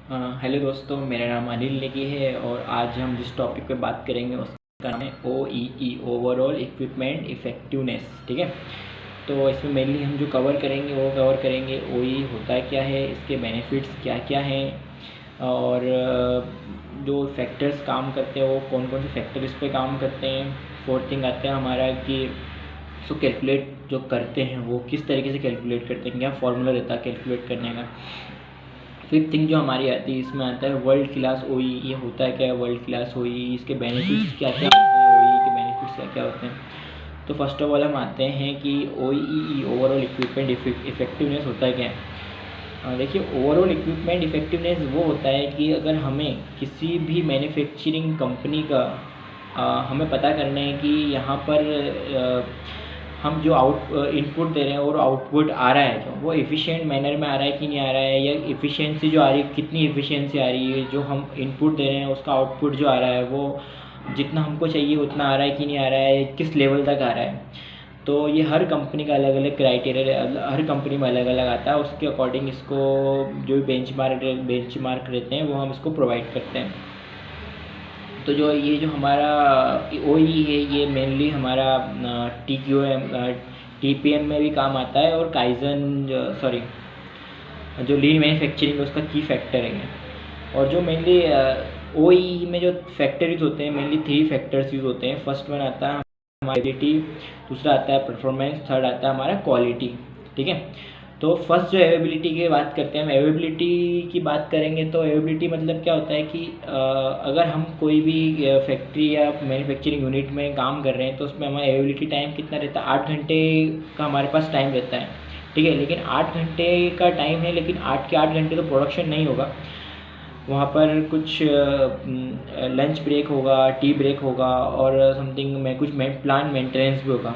Hello दोस्तों, मेरा नाम अनिल नेगी है और आज हम जिस टॉपिक पे बात करेंगे उसका नाम है OEE, ओवरऑल इक्विपमेंट इफ़ेक्टिवनेस। ठीक है, तो इसमें मेनली हम जो कवर करेंगे वो कवर करेंगे OEE होता क्या है, इसके बेनिफिट्स क्या क्या हैं, और जो फैक्टर्स काम करते हैं वो कौन कौन से फैक्टर इस पे काम करते हैं। फोर्थ थिंग आता है हमारा कि इसको कैलकुलेट जो करते हैं वो किस तरीके से कैलकुलेट करते हैं, क्या फार्मूला रहता है कैलकुलेट करने का। फिफ्थ थिंग जो हमारी आती है इसमें आता है वर्ल्ड क्लास OEE। ये होता है क्या है वर्ल्ड क्लास OEE, इसके बेनिफिट्स क्या क्या होते हैं, OEE के बेनिफिट्स क्या क्या होते हैं। तो फर्स्ट ऑफ ऑल हम आते हैं कि OEE ओवरऑल इक्विपमेंट इफेक्टिवनेस होता है क्या है। देखिए, ओवरऑल इक्विपमेंट इफेक्टिवनेस वो होता है कि अगर हमें किसी भी मैन्युफैक्चरिंग कंपनी का हमें पता करना है कि यहाँ पर हम जो इनपुट दे रहे हैं और आउटपुट आ रहा है जो वो एफिशिएंट मैनर में आ रहा है कि नहीं आ रहा है, या एफिशिएंसी जो आ रही है कितनी एफिशिएंसी आ रही है, जो हम इनपुट दे रहे हैं उसका आउटपुट जो आ रहा है वो जितना हमको चाहिए उतना आ रहा है कि नहीं आ रहा है, किस लेवल तक आ रहा है। तो ये हर कंपनी का अलग अलग क्राइटेरिया, हर कंपनी में अलग अलग आता है, उसके अकॉर्डिंग इसको जो बेंचमार्क रहते हैं वो हम इसको प्रोवाइड करते हैं। तो जो ये जो हमारा OEE है ये मेनली हमारा TQM TPM में भी काम आता है, और काइजन सॉरी जो लीन मैन्युफैक्चरिंग है उसका की फैक्टर है। और जो मेनली OEE में जो फैक्टर यूज़ होते हैं, मेनली 3 फैक्टर्स यूज़ होते हैं। फर्स्ट वन आता है हमारा एबिलिटी, दूसरा आता है परफॉर्मेंस, थर्ड आता है हमारा क्वालिटी। ठीक है, तो फर्स्ट जो अवेबिलिटी की बात करते हैं, हम अवेबिलिटी की बात करेंगे तो अवेबिलिटी मतलब क्या होता है कि अगर हम कोई भी फैक्ट्री या मैन्युफैक्चरिंग यूनिट में काम कर रहे हैं तो उसमें हमारा अवेबिलिटी टाइम कितना रहता है, 8 घंटे का हमारे पास टाइम रहता है। ठीक है, लेकिन 8 घंटे का टाइम है, लेकिन 8 के 8 घंटे तो प्रोडक्शन नहीं होगा, वहाँ पर कुछ लंच ब्रेक होगा, टी ब्रेक होगा, और समथिंग में कुछ प्लांट मेंटेनेंस भी होगा।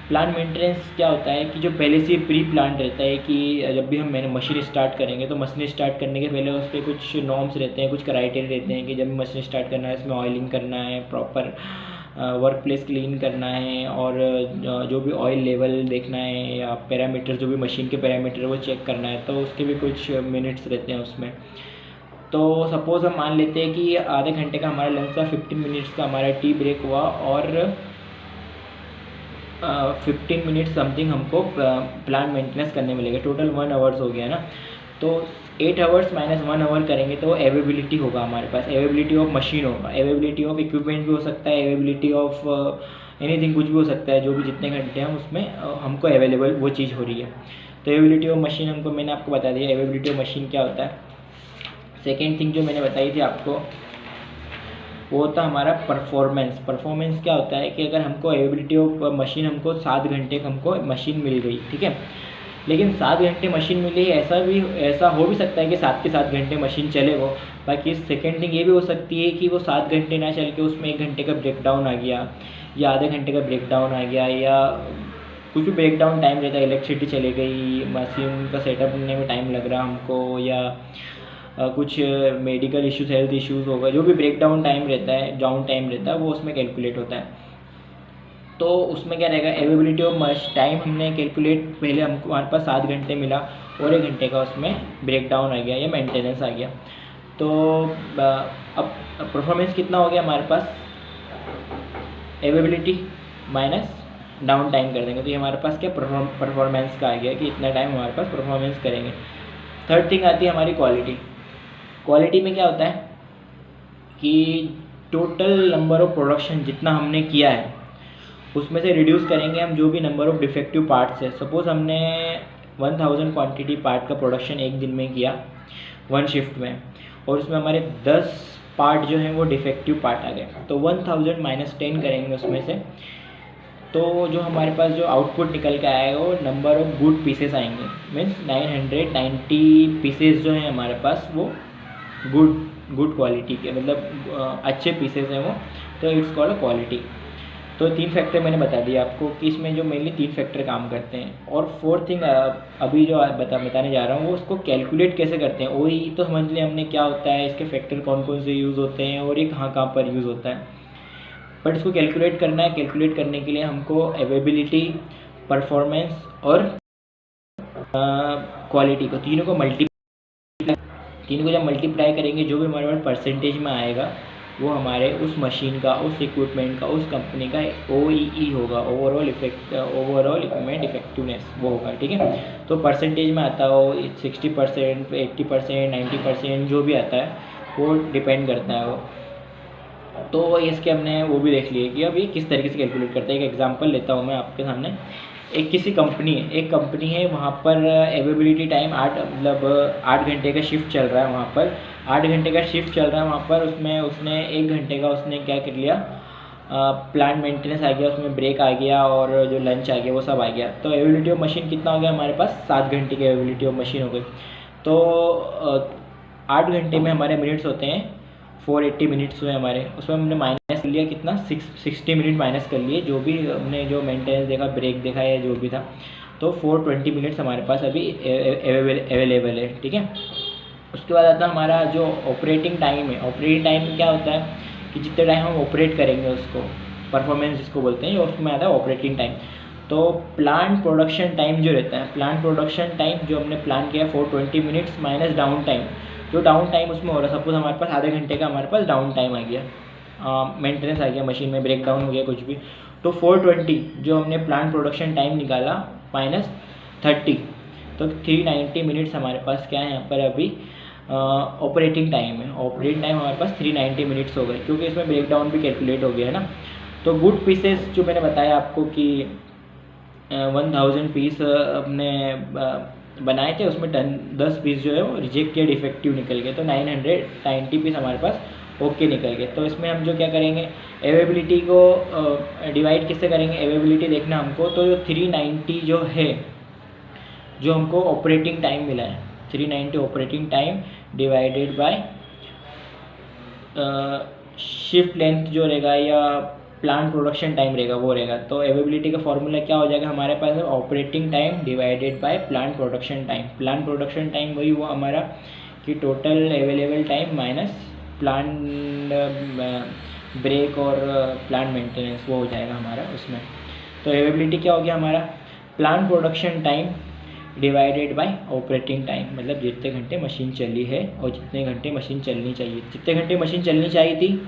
प्लांट मेंटेनेंस क्या होता है कि जो पहले से प्री प्लान रहता है कि जब भी हम मशीन स्टार्ट करेंगे तो मशीन स्टार्ट करने के पहले उस पर कुछ नॉर्म्स रहते हैं, कुछ क्राइटेरिया रहते हैं कि जब मशीन स्टार्ट करना है इसमें ऑयलिंग करना है, प्रॉपर वर्क प्लेस क्लीन करना है, और जो भी ऑयल लेवल देखना है या पैरामीटर जो भी मशीन के पैरामीटर वो चेक करना है, तो उसके भी कुछ मिनट्स रहते हैं उसमें। तो सपोज़ हम मान लेते हैं कि आधे घंटे का हमारा लंच था, 15 मिनट्स का हमारा टी ब्रेक हुआ, और 15 मिनट समथिंग हमको प्लांट मेंटेनेंस करने मिलेगा, टोटल 1 आवर्स हो गया ना। तो 8 आवर्स माइनस 1 आवर करेंगे तो अवेबिलिटी होगा हमारे पास, अवेबिलिटी ऑफ मशीन होगा, अवेबिलिटी ऑफ इक्विपमेंट भी हो सकता है, अवेबिलिटी ऑफ एनीथिंग कुछ भी हो सकता है, जो भी जितने घंटे हैं उसमें हमको अवेलेबल वो चीज़ हो रही है। तो अवेबिलिटी ऑफ मशीन हमको मैंने आपको बता दिया अवेबिलिटी ऑफ मशीन क्या होता है। सेकेंड थिंग जो मैंने बताई थी आपको वो होता हमारा परफॉर्मेंस। परफॉर्मेंस क्या होता है कि अगर हमको अवेबिलिटी ऑफ मशीन हमको 7 घंटे हमको मशीन मिल गई, ठीक है, लेकिन 7 घंटे मशीन मिली, ऐसा हो भी सकता है कि 7 के 7 घंटे मशीन चले वो। बाकी सेकेंड थिंग ये भी हो सकती है कि वो 7 घंटे ना चल के उसमें 1 घंटे का ब्रेक डाउन आ गया, या आधे घंटे का ब्रेक डाउन आ गया, या कुछ भी ब्रेक डाउन टाइम रहता है, इलेक्ट्रिसिटी चली गई, मशीन का सेटअप करने में टाइम लग रहा हमको, या कुछ मेडिकल इश्यूज़, हेल्थ इश्यूज़ होगा, जो भी ब्रेक डाउन टाइम रहता है, डाउन टाइम रहता है, वो उसमें कैलकुलेट होता है। तो उसमें क्या रहेगा, अवेबिलिटी ऑफ टाइम हमने कैलकुलेट, पहले हमको हमारे पास 7 घंटे मिला और 1 घंटे का उसमें ब्रेक डाउन आ गया या मेंटेनेंस आ गया। तो अब परफॉर्मेंस कितना हो गया हमारे पास, अवेबिलिटी माइनस डाउन टाइम कर देंगे, तो ये हमारे पास क्या परफॉर्मेंस का आ गया कि इतना टाइम हमारे पास परफॉर्मेंस करेंगे। थर्ड थिंग आती है हमारी क्वालिटी। क्वालिटी में क्या होता है कि टोटल नंबर ऑफ प्रोडक्शन जितना हमने किया है उसमें से रिड्यूस करेंगे हम जो भी नंबर ऑफ डिफेक्टिव पार्ट्स है। सपोज़ हमने 1000 क्वांटिटी पार्ट का प्रोडक्शन एक दिन में किया 1 शिफ्ट में, और उसमें हमारे 10 पार्ट जो हैं वो डिफेक्टिव पार्ट आ गए, तो 1000 माइनस 10 करेंगे उसमें से, तो जो हमारे पास जो आउटपुट निकल के आएगा वो नंबर ऑफ गुड पीसेस आएंगे, मीन्स 990 पीसेस जो हैं हमारे पास वो गुड क्वालिटी के, मतलब अच्छे पीसेस हैं वो, तो इट्स कॉल्ड क्वालिटी। तो 3 फैक्टर मैंने बता दिया आपको कि इसमें जो मेनली 3 फैक्टर काम करते हैं। और फोर्थ थिंग अभी जो बताने जा रहा हूँ वो उसको कैलकुलेट कैसे करते हैं। वही तो समझ लिया हमने क्या होता है, इसके फैक्टर कौन कौन से यूज़ होते हैं और ये कहाँ कहाँ पर यूज़ होता है, बट इसको कैलकुलेट करना है। कैलकुलेट करने के लिए हमको अवेबिलिटी, परफॉर्मेंस और क्वालिटी को तीनों को मल्टीप्लाई तीनों को जब मल्टीप्लाई करेंगे जो भी हमारे पास परसेंटेज में आएगा वो हमारे उस मशीन का, उस इक्विपमेंट का, उस कंपनी का OEE होगा, ओवरऑल इक्विपमेंट इफेक्टिवनेस वो होगा। ठीक है, तो परसेंटेज में आता हो 60%, 80%, 90%, जो भी आता है वो डिपेंड करता है वो। तो इसके हमने वो भी देख लिया कि अब ये किस तरीके से कैलकुलेट करता है। एक एग्जांपल लेता हूँ मैं आपके सामने। एक कंपनी है, वहाँ पर अवेलेबिलिटी टाइम 8 घंटे का शिफ्ट चल रहा है। वहाँ पर 8 घंटे का शिफ्ट चल रहा है वहाँ पर। उसमें उसने 1 घंटे का उसने क्या कर लिया, प्लांट मेंटेनेंस आ गया, उसमें ब्रेक आ गया और जो लंच आ गया वो सब आ गया। तो अवेलेबिलिटी ऑफ मशीन कितना हो गया हमारे पास, 7 घंटे की अवेलेबिलिटी ऑफ मशीन हो गई। तो 8 घंटे में हमारे मिनट्स होते हैं 480 मिनट्स हुए हमारे। उसमें हमने माइनस कर लिया कितना, 60 मिनट माइनस कर लिए, जो भी हमने जो मेंटेनेंस देखा, ब्रेक देखा या जो भी था। तो 420 मिनट्स हमारे पास अभी अवेलेबल है। ठीक है, उसके बाद आता है हमारा जो ऑपरेटिंग टाइम है। ऑपरेटिंग टाइम में क्या होता है कि जितने टाइम हम ऑपरेट करेंगे उसको, परफॉर्मेंस जिसको बोलते हैं, उसमें आता है ऑपरेटिंग टाइम। तो प्लांट प्रोडक्शन टाइम जो रहता है, प्लांट प्रोडक्शन टाइम जो हमने प्लान किया 420 मिनट्स माइनस डाउन टाइम। जो डाउन टाइम उसमें हो रहा है, सपोज हमारे पास आधे घंटे का हमारे पास डाउन टाइम आ गया, मेंटेनेंस आ गया, मशीन में ब्रेक डाउन हो गया कुछ भी, तो 420 जो हमने प्लांट प्रोडक्शन टाइम निकाला माइनस 30, तो 390 मिनट्स हमारे पास क्या है यहाँ पर अभी ऑपरेटिंग टाइम है। ऑपरेटिंग टाइम हमारे पास 390 मिनट्स हो गए, क्योंकि इसमें ब्रेक डाउन भी कैलकुलेट हो गया है ना। तो गुड पीसेस जो मैंने बताया आपको कि 1000 पीस अपने बनाए थे, उसमें 10 पीस जो है वो रिजेक्टेड इफेक्टिव निकल गए, तो 990 पीस हमारे पास ओके निकल गए। तो इसमें हम जो क्या करेंगे, अवेलेबिलिटी को डिवाइड किससे करेंगे, अवेलेबिलिटी देखना हमको। तो जो 390 जो है, जो हमको ऑपरेटिंग टाइम मिला है, 390 operating time divided bye shift length जो रहेगा या प्लांट प्रोडक्शन टाइम रहेगा वो रहेगा। तो अवेलेबिलिटी का फॉर्मूला क्या हो जाएगा हमारे पास, operating time divided by plant production time. Plant production time वही हुआ हमारा कि total available time minus plant break और प्लांट मेंटेनेंस, वो हो जाएगा हमारा उसमें। तो अवेलेबिलिटी क्या हो गया हमारा, plant production time divided bye operating time, मतलब जितने घंटे मशीन चली है और जितने घंटे मशीन चलनी चाहिए, जितने घंटे मशीन चलनी चाहिए थी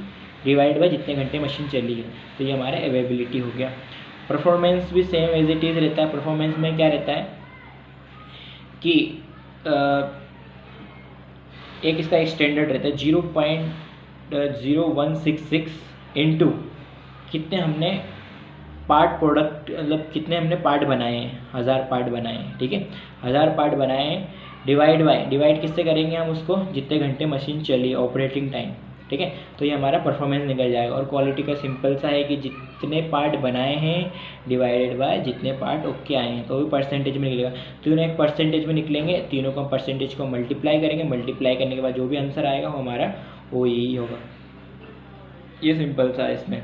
डिवाइड बाय जितने घंटे मशीन चली है। तो ये हमारा अवेलेबिलिटी हो गया। परफॉर्मेंस भी सेम एज इट इज़ रहता है। परफॉर्मेंस में क्या रहता है कि एक इसका एक स्टैंडर्ड रहता है 0.0166 इंटू कितने हमने पार्ट प्रोडक्ट, मतलब कितने हमने पार्ट बनाए हैं, 1000 पार्ट बनाए हैं। ठीक है, 1000 पार्ट बनाए हैं, डिवाइड किससे करेंगे हम उसको, जितने घंटे मशीन चली, ऑपरेटिंग टाइम। ठीक है, तो ये हमारा परफॉर्मेंस निकल जाएगा। और क्वालिटी का सिंपल सा है कि जितने पार्ट बनाए हैं डिवाइडेड बाय जितने पार्ट ओके आए हैं, तो वो परसेंटेज में निकलेगा। तीनों एक परसेंटेज में निकलेंगे, तीनों को परसेंटेज को मल्टीप्लाई करेंगे, मल्टीप्लाई करने के बाद जो भी आंसर आएगा वो हमारा OEE होगा। ये सिंपल सा है इसमें।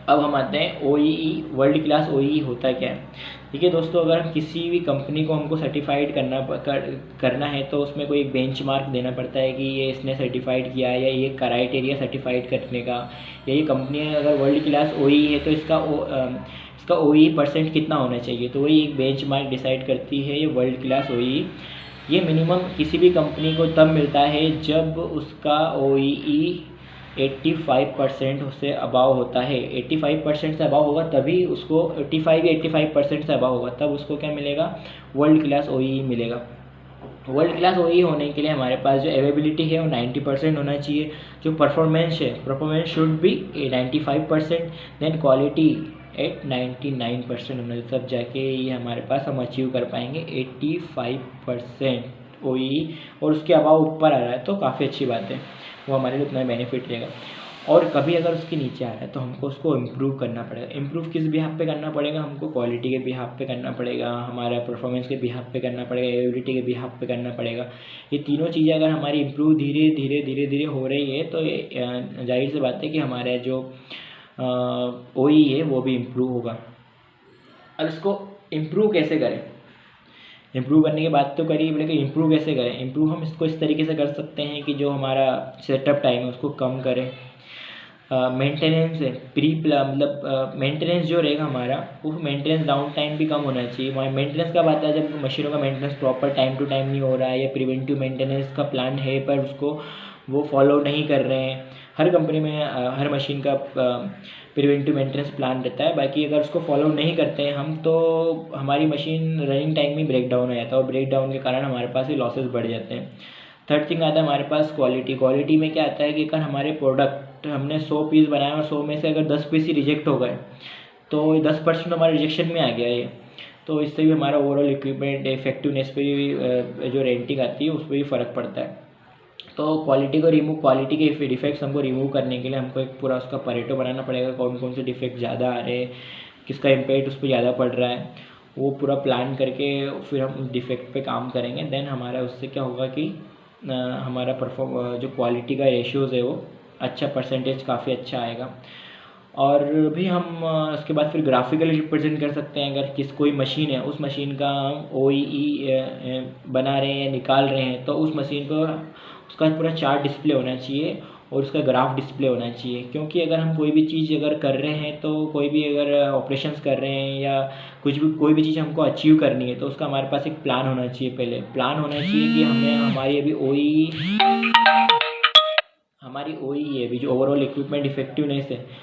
अब हम आते हैं OEE, वर्ल्ड क्लास OEE होता क्या है। ठीक है दोस्तों, अगर हम किसी भी कंपनी को हमको सर्टिफाइड करना है तो उसमें कोई एक बेंचमार्क देना पड़ता है कि ये इसने सर्टिफाइड किया है, या ये क्राइटेरिया सर्टिफाइड करने का, या ये कंपनी अगर वर्ल्ड क्लास OEE है तो इसका OEE परसेंट कितना होना चाहिए। तो वही एक बेंचमार्क डिसाइड करती है ये वर्ल्ड क्लास OEE। ये मिनिमम किसी भी कंपनी को तब मिलता है जब उसका OEE 85% से अबाव होता है। 85% से अबाव होगा तभी उसको, 85% से अबाव होगा तब उसको क्या मिलेगा, वर्ल्ड क्लास OEE मिलेगा। वर्ल्ड क्लास OEE होने के लिए हमारे पास जो अवेलेबिलिटी है वो 90% होना चाहिए। जो परफॉर्मेंस है, performance should be 95%, then quality at 99% होना चाहिए, तब जाके ये हमारे पास हम अचीव कर पाएंगे 85% OEE। और उसके अबाव ऊपर आ रहा है तो काफ़ी अच्छी बात है, वो हमारे लिए उतना बेनिफिट रहेगा। और कभी अगर उसके नीचे आ रहा है तो हमको उसको इम्प्रूव करना पड़ेगा। इम्प्रूव किस बिहाफ पे करना पड़ेगा, हमको क्वालिटी के बिहाफ पे करना पड़ेगा, हमारा परफॉर्मेंस के बिहाफ पे करना पड़ेगा, एबिलिटी के बिहाफ पे करना पड़ेगा। ये तीनों चीज़ें अगर हमारी इम्प्रूव धीरे धीरे हो रही है तो जाहिर सी बात है कि हमारा जो OEE है वो भी इम्प्रूव होगा। अब इसको इम्प्रूव कैसे करें, इम्प्रूव करने की बात तो करिए, लेकिन इम्प्रूव कैसे करें। इम्प्रूव हम इसको इस तरीके से कर सकते हैं कि जो हमारा सेटअप टाइम है उसको कम करें। मेंटेनेंस है मतलब मेंटेनेंस जो रहेगा हमारा, वो मेंटेनेंस डाउन टाइम भी कम होना चाहिए। मेंटेनेंस कब आता है, जब मशीनों का maintenance proper time to time नहीं हो रहा है, या प्रिवेंटिव मेंटेनेंस का प्लान है पर उसको वो फॉलो नहीं कर रहे हैं। हर कंपनी में हर मशीन का प्रिवेंटिव मेंटेनेंस प्लान रहता है, बाकी अगर उसको फॉलो नहीं करते हैं हम तो हमारी मशीन रनिंग टाइम में ब्रेक डाउन हो जाता है, और ब्रेक डाउन के कारण हमारे पास ही लॉसेस बढ़ जाते हैं। थर्ड थिंग आता है हमारे पास क्वालिटी में क्या आता है कि अगर हमारे प्रोडक्ट हमने 100 पीस बनाए और 100 में से अगर 10 पीस ही रिजेक्ट हो गए तो 10% हमारे रिजेक्शन में आ गया ये, तो इससे भी हमारा ओवरऑल इक्विपमेंट इफेक्टिवनेस पे भी जो रेंटिंग आती है उस पर भी फ़र्क पड़ता है। तो क्वालिटी के डिफेक्ट्स हमको रिमूव करने के लिए हमको एक पूरा उसका परेटो बनाना पड़ेगा, कौन कौन से डिफेक्ट ज़्यादा आ रहे हैं, किसका इम्पैक्ट उस पर ज़्यादा पड़ रहा है, वो पूरा प्लान करके फिर हम उस डिफेक्ट पे काम करेंगे। देन हमारा उससे क्या होगा कि हमारा जो क्वालिटी का रेशियोज़ है वो अच्छा, परसेंटेज काफ़ी अच्छा आएगा। और भी हम उसके बाद फिर ग्राफिकली रिप्रेजेंट कर सकते हैं। अगर कोई मशीन है, उस मशीन का OEE बना रहे हैं या निकाल रहे हैं, तो उस मशीन को उसका पूरा चार्ट डिस्प्ले होना चाहिए और उसका ग्राफ डिस्प्ले होना चाहिए। क्योंकि अगर हम कोई भी चीज़ अगर कर रहे हैं, तो कोई भी अगर ऑपरेशंस कर रहे हैं या कोई भी चीज़ हमको अचीव करनी है, तो उसका हमारे पास एक प्लान होना चाहिए। पहले प्लान होना चाहिए कि हमें हमारी अभी OEE है, अभी जो ओवरऑल इक्विपमेंट इफेक्टिवनेस है